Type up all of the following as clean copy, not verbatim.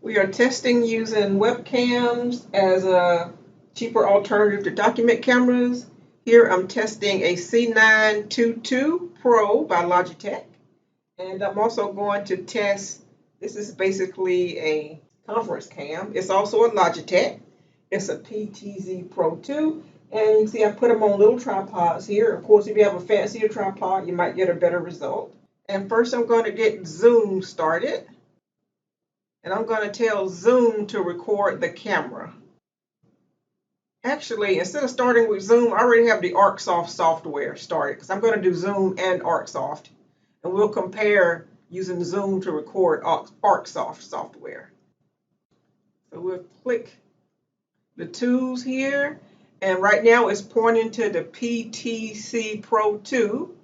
We are testing using webcams as a cheaper alternative to document cameras. Here I'm testing a C922 Pro by Logitech. And I'm also going to test, this is basically a conference cam. It's also a Logitech. It's a PTZ Pro 2. And you can see I put them on little tripods here. Of course, if you have a fancier tripod, you might get a better result. And first I'm going to get Zoom started. And I'm going to tell Zoom to record the camera. Actually, instead of starting with Zoom, I already have the ArcSoft software started because I'm going to do Zoom and ArcSoft. And we'll compare using Zoom to record ArcSoft software. So we'll click the tools here. And right now it's pointing to the PTZ Pro 2.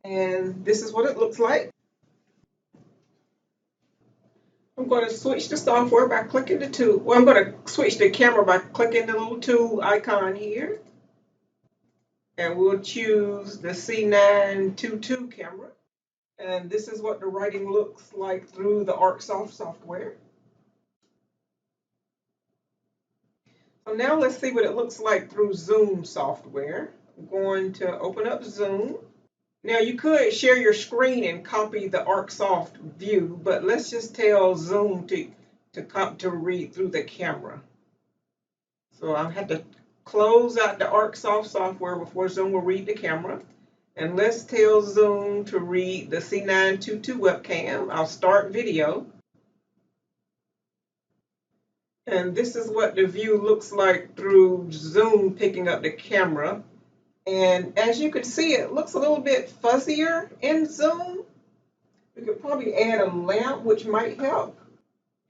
And this is what it looks like. I'm going to switch the software by clicking the tool. Well, I'm going to switch the camera by clicking the little tool icon here. And we'll choose the C922 camera. And this is what the writing looks like through the ArcSoft software. So now let's see what it looks like through Zoom software. I'm going to open up Zoom. Now you could share your screen and copy the ArcSoft view, but let's just tell Zoom to read through the camera. So I have to close out the ArcSoft software before Zoom will read the camera. And let's tell Zoom to read the C922 webcam. I'll start video. And this is what the view looks like through Zoom picking up the camera. And as you can see, it looks a little bit fuzzier in Zoom. We could probably add a lamp, which might help.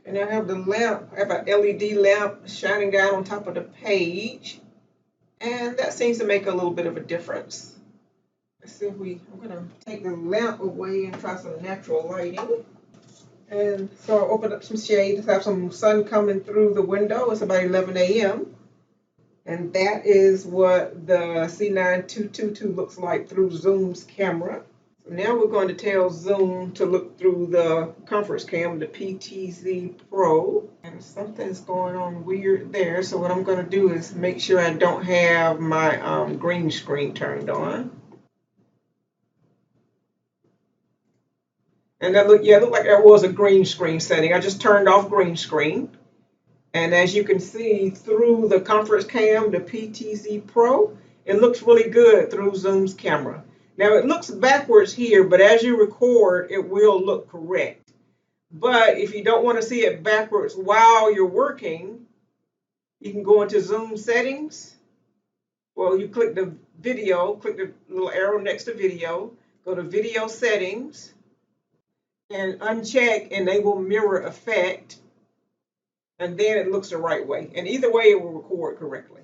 And I have the lamp, I have an LED lamp shining down on top of the page. And that seems to make a little bit of a difference. Let's see if I'm going to take the lamp away and try some natural lighting. And so I'll open up some shades, have some sun coming through the window. It's about 11 a.m. And that is what the C922 looks like through Zoom's camera. So now we're going to tell Zoom to look through the conference cam, the PTZ Pro. And something's going on weird there. So what I'm going to do is make sure I don't have my green screen turned on. And that looked like there was a green screen setting. I just turned off green screen. And as you can see through the conference cam, the PTZ Pro, it looks really good through Zoom's camera. Now it looks backwards here, but as you record, it will look correct. But if you don't want to see it backwards while you're working, you can go into Zoom settings. Well, you click the video, click the little arrow next to video, go to video settings, and uncheck enable mirror effect, and then it looks the right way. And either way, it will record correctly.